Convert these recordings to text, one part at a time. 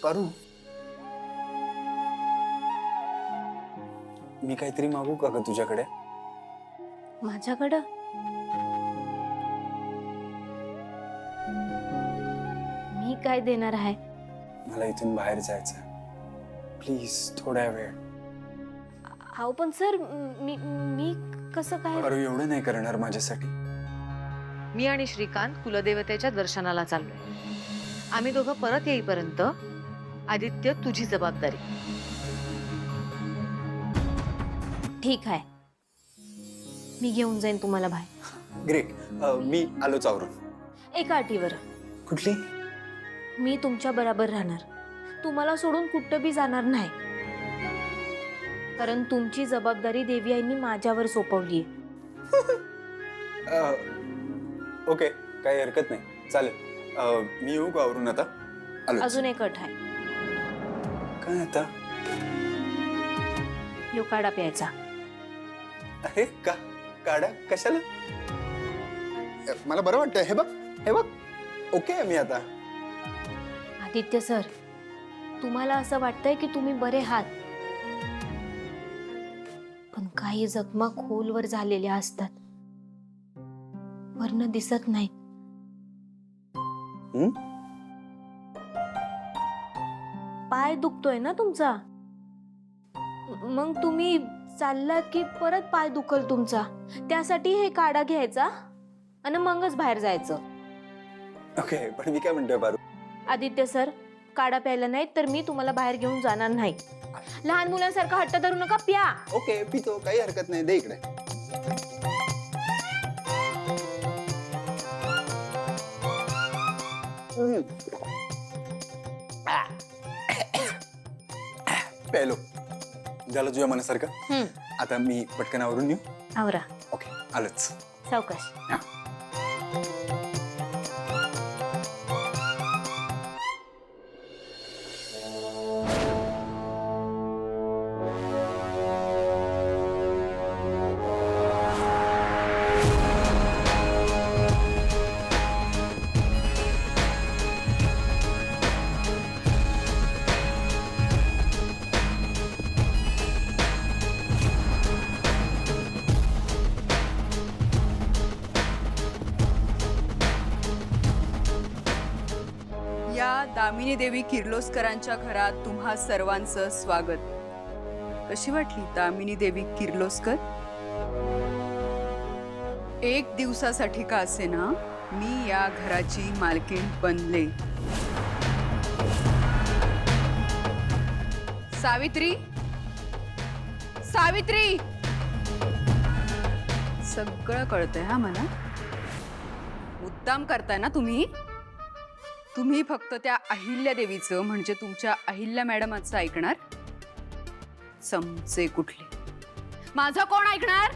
पारू, मी काहीतरी मागू का ग तुझ्याकडे? माझ्याकडं? मी काय देणार आहे? मला इथून बाहेर जायचं, प्लीज थोड्या वेळ. अहो पण सर, मी मी कसं काय? पारू, एवढं नाही करणार माझ्यासाठी? मी आणि श्रीकांत कुलदेवतेच्या दर्शनाला चाललोय. आम्ही दोघं परत येईपर्यंत आदित्य तुझी जबाबदारी. ठीक आहे, मी घेऊन जाईन तुम्हाला बाहेर. ग्रेट. मी आलोच आवरून. एका अटीवर. कुठली? मी तुमच्या बरोबर राहणार, तुम्हाला सोडून कुठं बी जाणार नाही. कारण तुमची जबाबदारी देवी आईंनी माझ्यावर सोपवली. ओके, काही हरकत नाही, चालेल. मी येऊ का आवरून आता? आलो. अजून एक अट आहे. काय आता? यो काढा प्यायचा. अरे का काढा कशाला? मला बरं वाटतं. हे बघ, हे बघ, ओके आहे मी आता. आदित्य सर, तुम्हाला असं वाटतंय की तुम्ही बरे आहात, पण काही जखमा खोलवर झालेल्या असतात, वरनं दिसत नाही. पाय दुखतोय ना तुमचा, मग तुम्ही चाललात की परत पाय दुखल तुमचा. त्यासाठी हे काढा घ्यायचा आणि मगच बाहेर जायचं. ओके, पण मी काय म्हणतोय पारू? आदित्य सर, काढा प्यायला नाही तर मी तुम्हाला बाहेर घेऊन जाणार नाही. लहान मुलांसारखा हट्ट धरू नका, प्या. ओके, पितो, काही हरकत नाही. दे इकडे. प्यायलो, झालं तुझ्या मनासारखं. आता मी पटकन आवरून येऊ? आवरा. ओके, आलंच. सावकाश. या दामिनी देवी किर्लोस्करांच्या घरात तुम्हा सर्वांचं स्वागत. कशी वाटली दामिनी देवी किर्लोस्कर? एक दिवसासाठी का असेना मी या घराची मालकीण बनले. सावित्री, सावित्री, सगळं कळतंय हा मला. मुद्दाम करताय ना तुम्ही. तुम्ही फक्त त्या अहिल्या देवीचं म्हणजे तुमच्या अहिल्या मॅडमाचं ऐकणार. चमचे कुठले? माझं कोण ऐकणार?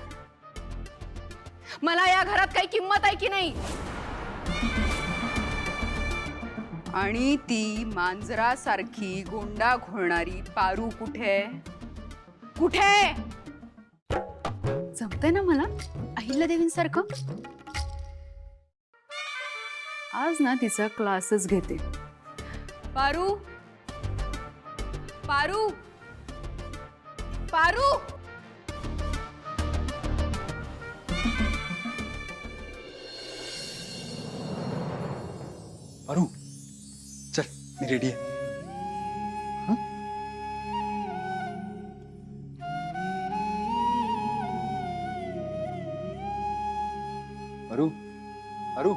मला या घरात काही किंमत आहे की नाही? आणि ती मांजरासारखी गोंडा घोळणारी पारू कुठे? कुठे? जमतंय ना मला अहिल्या देवींसारखं? आज ना तिचा क्लासच घेते. पारू, पारू, पारू. पारू, चल, मी रेडी आहे. पारू, पारू,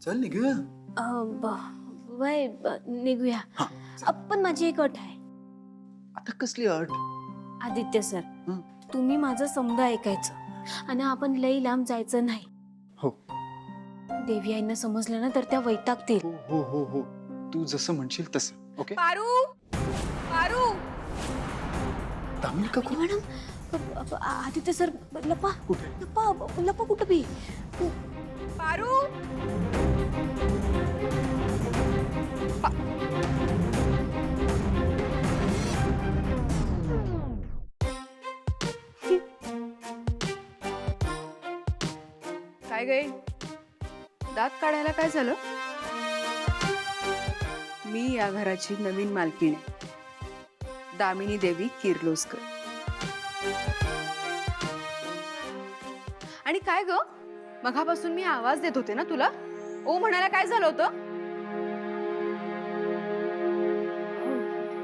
चल निघूया. वय निघूया. पण माझी एक अट आहे. आता कसली अट? आदित्य सर, तुम्ही माझं समजा ऐकायचं आणि आपण लई लांब जायचं नाही. हो. देवी आईंना समजलं ना तर त्या वैतागतील. हो हो हो हो, तू जसं म्हणशील तसं. ओके. पारू, पारू. तामिळ का? मॅडम, आदित्य सर, लपा. कुठे? लपा, लपा कुठं बी. पारू. काय गे, दात काढायला काय झालं? मी या घराची नवीन मालकीण आहे, दामिनी देवी किर्लोस्कर. आणि काय ग, मघापासून मी आवाज देत होते ना तुला, ओ म्हणायला काय झालं होतं?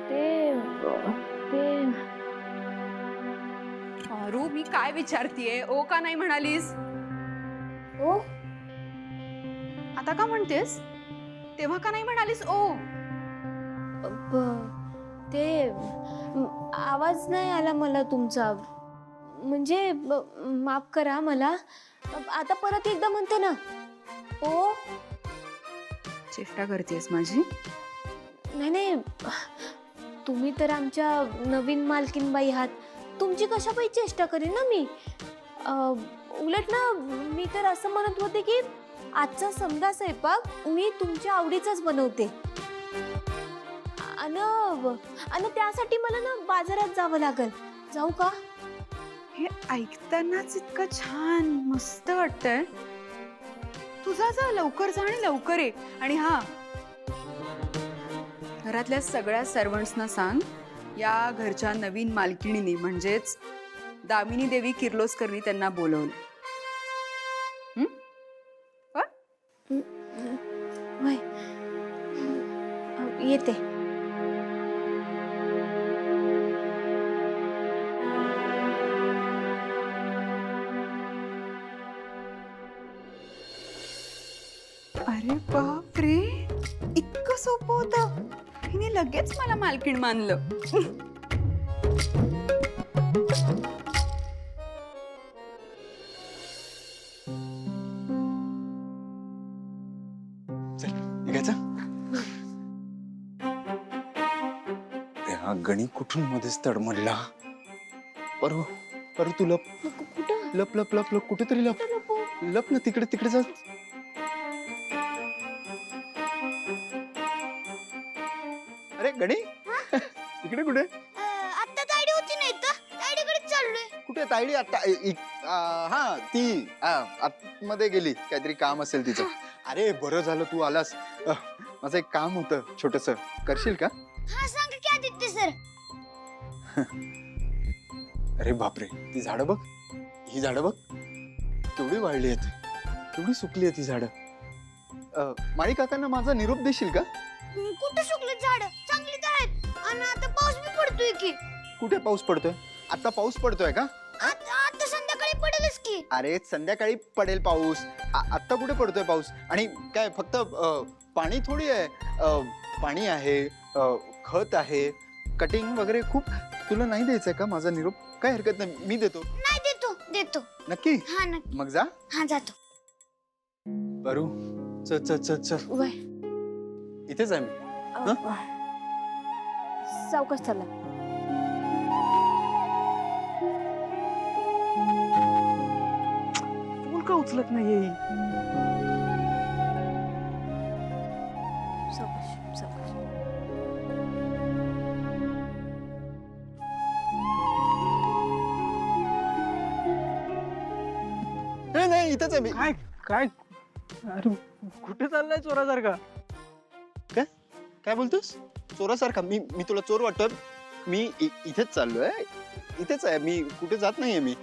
ते पारू, मी काय विचारतीये, ओ का नाही म्हणालीस? ओ आता का म्हणतेस? तेव्हा का नाही म्हणालीस ओ? ते आवाज नाही आला मला तुमचा, म्हणजे माफ करा मला. आता परत एकदा म्हणते ना. ओ चेष्टा करतेस माझी? नाही नाही, तुम्ही तर आमच्या नवीन मालकीनबाई आहात, तुमची कशापाई चेष्टा करीन ना मी. उलट ना, मी तर असं म्हणत होते की आजचा समजा स्वयंपाक मी तुमच्या आवडीचाच बनवते. आणि त्यासाठी मला ना बाजारात जावं लागल. जाऊ का? हे ऐकतानाच इतकं छान मस्त वाटतंय. तुझा जा, लवकर जा आणि लवकर ये. आणि हा, घरातल्या सगळ्या सर्वंट्सना सांग, या घरच्या नवीन मालकिणीने म्हणजेच दामिनी देवी किर्लोस्करनी त्यांना बोलवलं. होय. येते. अरे बाप रे, इतकं सोपं होतं. हिने लगेच मला मालकीण मानलं. चल निघायचं. हा गणी कुठून मध्येच तडमडला. परू परू, तू लप कुठं लप लप लप लप कुठेतरी लप लप ना, तिकडे तिकडे जा. अरे गणी, इकडे कुठे? आता तायडी होती नाही तर तायडीकडे चाललोय. कुठे तायडी? आता हा ती आतमध्ये गेली, काहीतरी काम असेल तिचं. अरे बरं झालं तू आलास. माझं एक काम होतं छोटस, करशील का? हा सांगा की आदित्य सर. अरे बापरे, ती झाडं बघ, ही झाडं बघ केवढी वाढली आहेत, केवढी सुकली आहेत ही झाडं. माळी काकांना माझा निरोप देशील का? कुठे सुकले झाड, चांगली तर आहेत. आणि आता पाऊस बी पडतोय की. कुठे पाऊस पडतोय? आता पाऊस पडतोय का? आता संध्याकाळी पडेलच की. अरे संध्याकाळी पडेल पाऊस, आता कुठे पडतोय पाऊस? आणि काय फक्त पाणी थोडी आहे, पाणी आहे, खत आहे, कटिंग वगैरे खूप. तुला नाही द्यायचंय का माझा निरोप? काय हरकत नाही, मी देतो. नाही, देतो देतो. नक्की? हा नक्की. मग जा. हा जातो. बरू, चल चल चल चल, वय. इथेच आहे मी. सावकाश चालला. फोन का उचलत नाहीये? सावकाश सावकाश. नाही नाही, इथेच आहे मी. काय काय? अरे कुठे चाललाय चोरासारखा? काय बोलतोस? चोरासारखा? मी मी तुला चोर वाटतोय? मी इथेच चाललोय, इथेच आहे मी, कुठे जात नाहीये मी.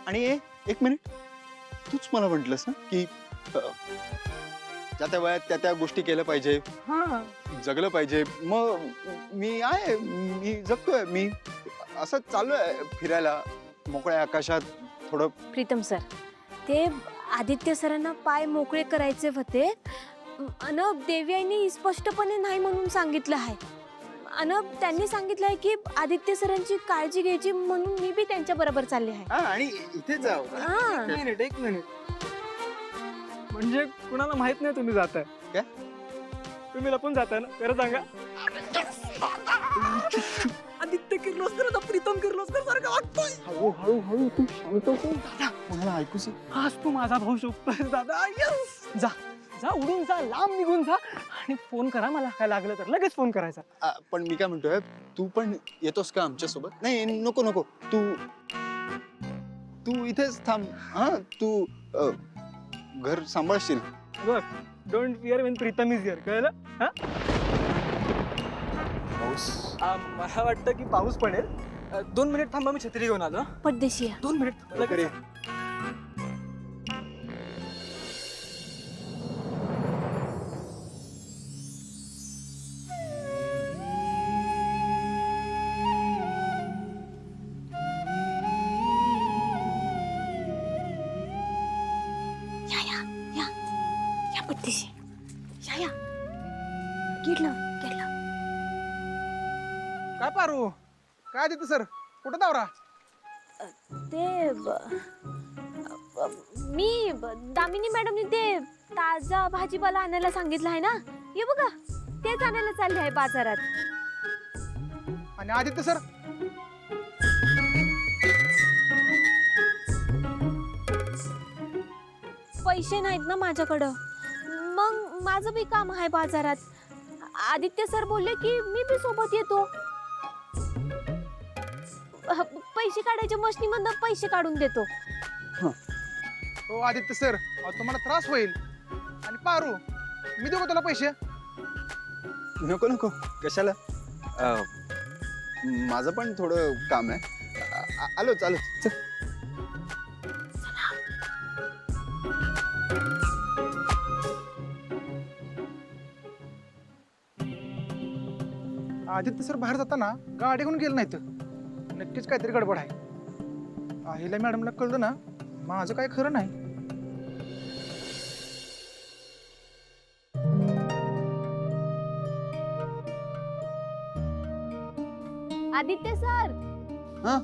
आणि एक मिनिट, तूच मला म्हटलंस ना की ज्या त्या वयात त्या त्या गोष्टी केल्या पाहिजे, हा, जगलं पाहिजे. मग मी आहे, मी जगतोय. मी असं चाललोय फिरायला मोकळ्या आकाशात थोडं. प्रीतम सर, ते आदित्य सरांना पाय मोकळे करायचे होते, अन देवी आईने स्पष्टपणे नाही म्हणून सांगितलं आहे. अन त्यांनी सांगितलं आहे की आदित्य सरांची काळजी घ्यायची, म्हणून मी बी त्यांच्या बरोबर चालले आहे. हा, आणि इथे जाऊ. हा. एक मिनिट. म्हणजे कुणाला माहित नाही तुम्ही जाताय? काय? तुम्ही लपून जाताय ना? खरं सांगा. आदित्य किर्लोस्कर आता प्रीतम किर्लोस्कर सारखा वाटतोय. हळू हळू तू शांत हो दादा. मला ऐकूच. आज तू माझा भाऊ शोधतोय दादा. यस, जा जा, उडून जा, लांब निघून जा, आणि फोन करा मला. काय लागलं तर लगेच फोन करायचा. पण मी काय म्हणतोय, तू पण येतोस का आमच्या सोबत? नाही नको नको, तू इथेच थांब. हा, तू घर सांभाळशील. बघ, don't fear when Pritam is here, कळलं? हा, मला वाटतं की पाऊस पडेल. 2 मिनिट थांबा, मी छत्री घेऊन आलो. परदेशी या. 2 मिनिट लवकर ये. या परदेशी या. गेटला गेटला. काय पारू, काय देतो सर, कुठं दावरा? ते दामिनी मॅडमनी ते ताजा भाजीपाला आणायला सांगितलं आहे ना, हे बघा तेच आणायला चालले आहे बाजारात. आणि आदित्य सर? पैसे नाहीत ना माझ्याकडं, मग माझं बी काम आहे बाजारात. आदित्य सर बोलले की मी बी सोबत येतो. पैसे काढायच्या मशनीमधनं पैसे काढून देतो. हो आदित्य सर, तुम्हाला त्रास होईल. आणि पारू, मी देऊ का तुला पैसे? नको नको, कशाला? माझं पण थोडं काम आहे. आलो चालू. चल. आदित्य सर बाहेर जाताना गाडी घेऊन गेलं नाहीत. नक्कीच काहीतरी गडबड आहे. अहिल्या मॅडमला कळलं ना, माझं काय खरं नाही. आदित्य सर. हा?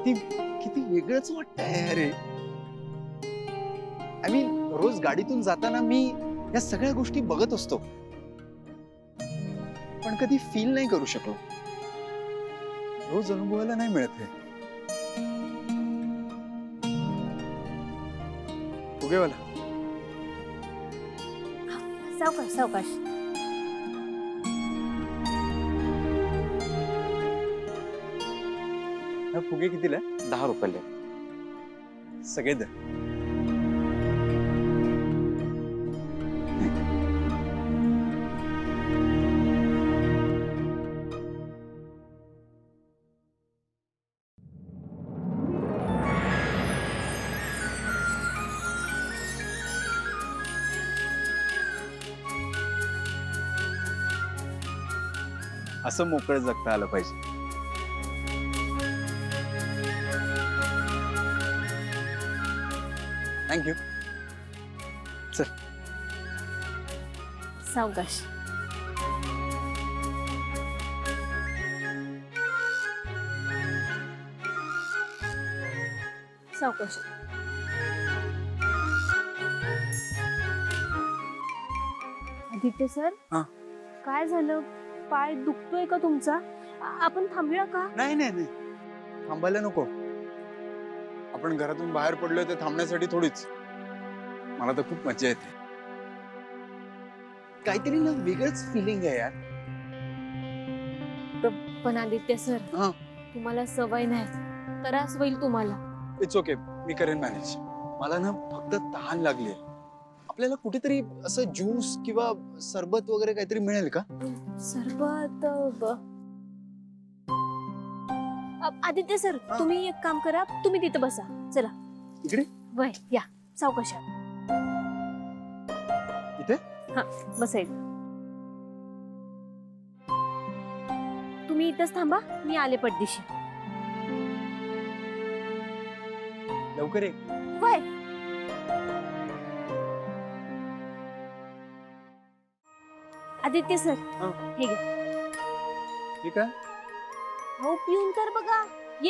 किती किती वेगळंच वाटतंय अरे. आय मीन रोज गाडीतून जाताना मी या सगळ्या गोष्टी बघत असतो, पण कधी फील नाही करू शकलो. रोज अनुभवायला नाही मिळत हे. फुगेवाला. सावकाश सावकाश. हा फुगे कितीला? 10 रुपयाला. सगळे द्या. असं मोकळं जगता आलं पाहिजे. थँक्यू. चल. सावकाश. सावकाश. आदित्य सर. हा? काय झालं? पाय दुखतोय का तुमचा? आपण थांबूया का? नाही नाही नाही, थांबायला नको. आपण घरातून बाहेर पडलोय ते थांबण्यासाठी थोडीच. मला तर खूप मजा येते. काहीतरी ना वेगळंच फिलिंग आहे यार. पण आदित्य सर, हा? तुम्हाला सवय नाही, त्रास होईल तुम्हाला. इट्स ओके, मी करेन मॅनेज. मला ना फक्त तहान लागली. आपल्याला कुठेतरी असं ज्यूस किंवा सरबत वगैरे काहीतरी मिळेल का? सरबत आदित्य सर, तुम्ही एक काम करा, तुम्ही तिथे बसा. चला इकडे. वय या. सावकाश. इथे? हा, बसायचं. तुम्ही इथंच थांबा, मी आले पडदिशी. लवकर ये. वय. आदित्य सर, हा. हे घे. ठीक आहे. हो, पिऊन तर बघा,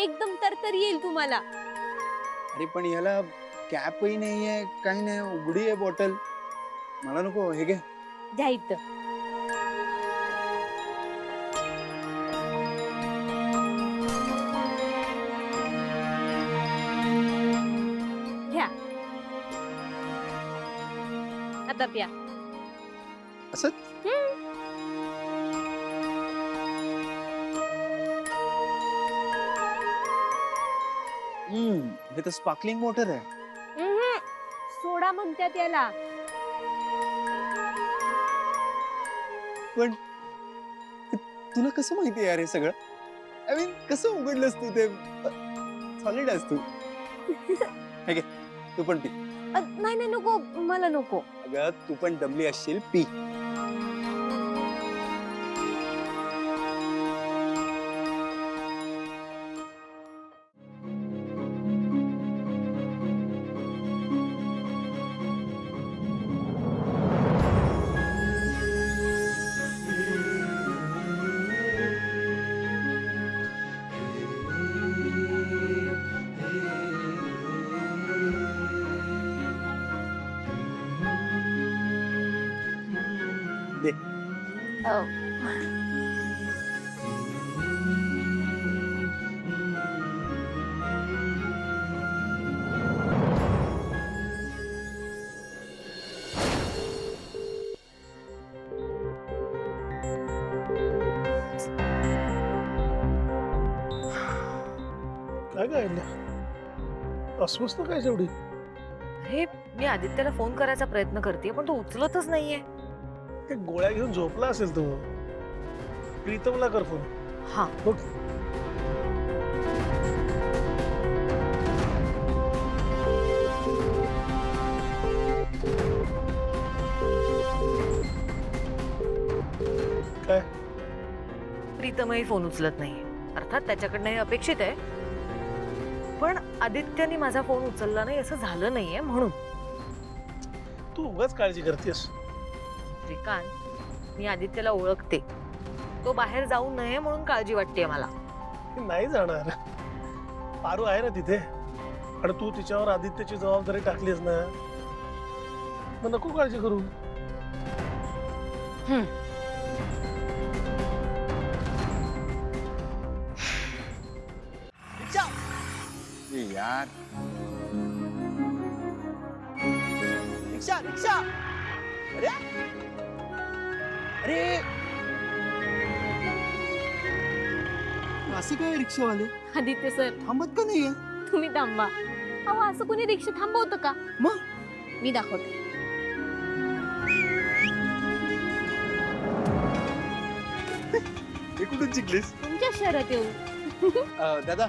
एकदम तरतर येईल तुम्हाला. अरे पण याला कॅपही नाहीये, काही नाही, उघडी आहे बॉटल. मला नको. हे घे. द्या इथं. घ्या. आता प्या. असं हे तर स्पार्कलिंग वॉटर आहे. सोडा म्हणतात याला. पण तुला कसं माहिती आहे यार हे सगळं? आय मीन कसं उघडलंस तू ते? सॉलिड आहेस तू. हे घे, तू पण पी. नाही नाही नको, मला नको. अगं तू पण दमली असशील, पी. दे. काय काय अस्वस्थ काय जेवढी? हे मी आदित्यला फोन करायचा प्रयत्न करते पण तो उचलतच नाहीये. ते गोळ्या घेऊन झोपला असेल तो. प्रीतमला कर फोन. हा बघ. काय? प्रीतमही फोन उचलत नाहीये. अर्थात त्याच्याकडनं हे अपेक्षित आहे, पण आदित्यने माझा फोन उचलला नाही असं झालं नाहीये म्हणून. तू उगाच काळजी करतेस. श्रीकांत, मी आदित्यला ओळखते. तो बाहेर जाऊ नये म्हणून काळजी वाटते मला. नाही जाणार. पारू आहे ना तिथे, आणि तू तिच्यावर आदित्यची जबाबदारी टाकलीस ना, मग नको काळजी करू. ए यार, रिक्षा रिक्षा. अरे अरे, असे काय रिक्षावाले आदित्य सर, थांबत का नाहीये? तुम्ही थांबा. अहो असं कोणी रिक्षा थांबवतं का? मग? मी दाखवते. हे कुठून शिकलीस? तुमच्या शहरात येऊन. दादा,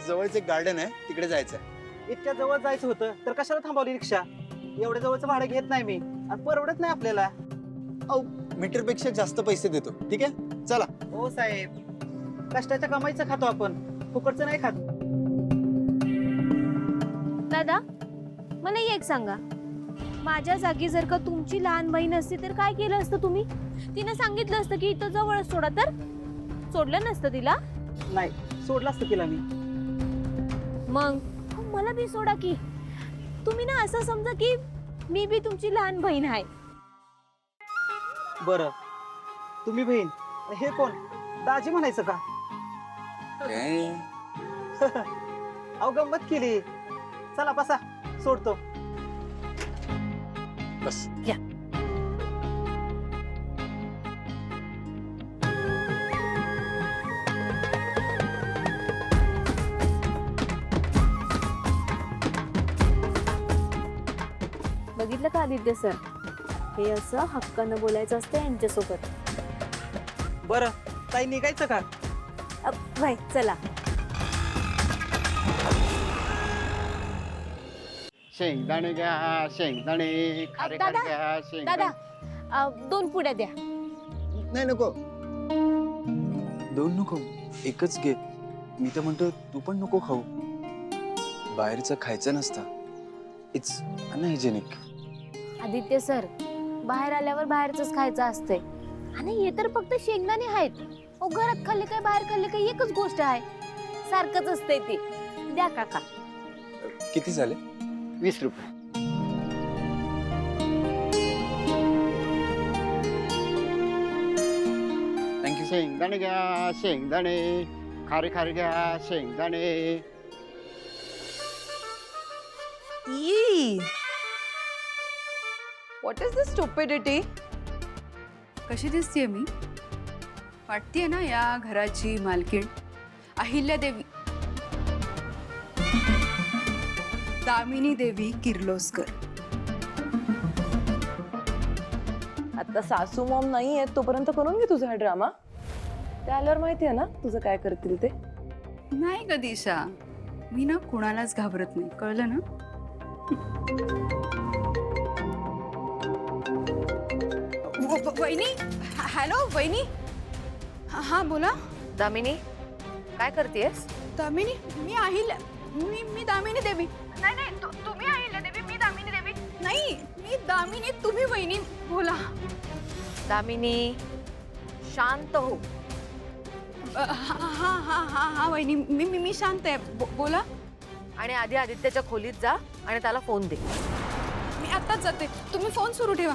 जवळच एक गार्डन आहे, तिकडे जायचंय. इतक्या जवळ जायचं होतं तर कशाला थांबवली रिक्षा? एवढ्या जवळचं भाडं घेत नाही मी, आणि परवडत नाही आपल्याला. मीटर पेक्षा जास्त पैसे देतो, ठीक आहे? चला. हो साहेब, कष्टाच्या कमाईचं खातो आपण, फुकटचं नाही खात. दादा, मला एक सांगा, माझ्या जागी जर का तुमची लहान बहीण असती तर काय केलं असतं तुम्ही? तिनं सांगितलं असतं की इथं जवळच सोडा, तर सोडलं नसतं तिला? नाही, सोडलं असतं तिला मी. मग मला बी सोडा की. तुम्ही ना असं समजा की मी बी तुमची लहान बहीण आहे. बरं, तुम्ही बहीण, हे कोण? दाजी म्हणायचं का? अहो गंमत केली. चला बसा, सोडतो. बस. या. बघितलं का आदित्य सर, हे असं हक्कानं बोलायचं असतं यांच्यासोबत. बरं, ताई निघायचं का? बाय, चला. शेंगदाणे घ्या, शेंगदाणे. खारे दादा, खारे घ्या, शेंगदाणे. दादा, 2 पुड्या द्या. नाही नको. 2 नको, एकच घे. मी तर म्हणतो तू पण नको खाऊ. बाहेरचं खायचं नसतं. It's unhygienic. आदित्य सर, बाहेर आल्यावर बाहेरच खायचं असतंय. आणि हे तर फक्त शेंगदाणे आहेत. ओ, घरात खाल्ले काय बाहेर खाल्ले काय एकच गोष्ट आहे. सारखंच असतंय ते. द्या काका. किती झाले? 20 रुपये. थँक्यू. शेंगदाणे घ्या, शेंगदाणे. खारे खारे घ्या, शेंगदाणे. What is this stupidity? कशी दिसतीये मी? वाटतीये ना या घराची मालकीण अहिल्या देवी, दामिनी देवी किर्लोस्कर. आता सासू मॉम नाही आहेत तोपर्यंत करून घे तुझा हा ड्रामा. त्या आल्यावर माहिती आहे ना तुझं काय करतील ते. नाही ग दिशा, मी ना कुणालाच घाबरत नाही, कळलं ना? वहिनी, हॅलो वहिनी. हा बोला. दामिनी काय करतेस? दामिनी, मी अहिल्या, मी दामिनी देवी. नाही नाही, तुम्ही अहिल्या देवी, मी दामिनी देवी. नाही, मी दामिनी, तुम्ही वहिनी. बोला. दामिनी शांत हो. हा हा हा हा हा वहिनी, मी शांत आहे. बोला. आणि आधी आदित्यच्या खोलीत जा आणि त्याला फोन दे. मी आत्ताच जाते, तुम्ही फोन सुरू ठेवा.